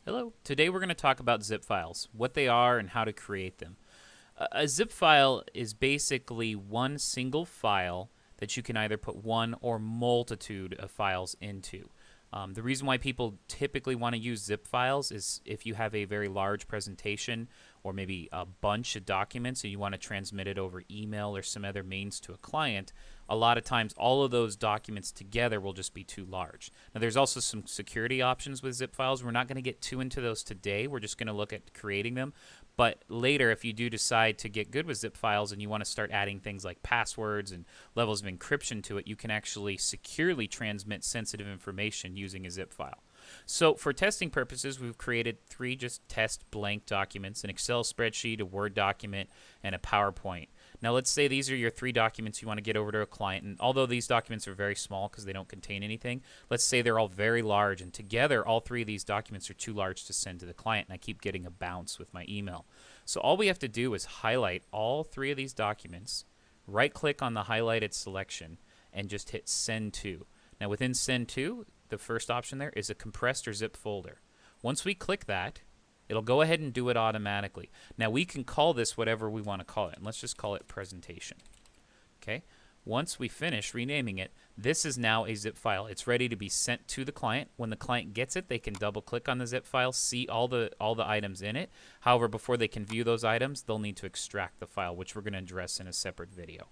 Hello. Today we're going to talk about zip files, what they are and how to create them. A zip file is basically one single file that you can either put one or multitude of files into. The reason why people typically want to use zip files is if you have a very large presentation or maybe a bunch of documents and you want to transmit it over email or some other means to a client. A lot of times all of those documents together will just be too large. Now there's also some security options with zip files. We're not going to get too into those today. We're just going to look at creating them. But later, if you do decide to get good with zip files and you want to start adding things like passwords and levels of encryption to it, you can actually securely transmit sensitive information using a zip file. So for testing purposes, we've created three just test blank documents: an Excel spreadsheet, a Word document, and a PowerPoint. Now let's say these are your three documents you want to get over to a client, and although these documents are very small because they don't contain anything, let's say they're all very large, and together all three of these documents are too large to send to the client, and I keep getting a bounce with my email. So all we have to do is highlight all three of these documents, right-click on the highlighted selection, and just hit Send To. Now within Send To, the first option there is a compressed or zip folder. Once we click that, it'll go ahead and do it automatically. Now we can call this whatever we want to call it, and let's just call it presentation. Okay. Once we finish renaming it, this is now a zip file. It's ready to be sent to the client. When the client gets it, they can double click on the zip file, see all the items in it. However, before they can view those items, they'll need to extract the file, which we're going to address in a separate video.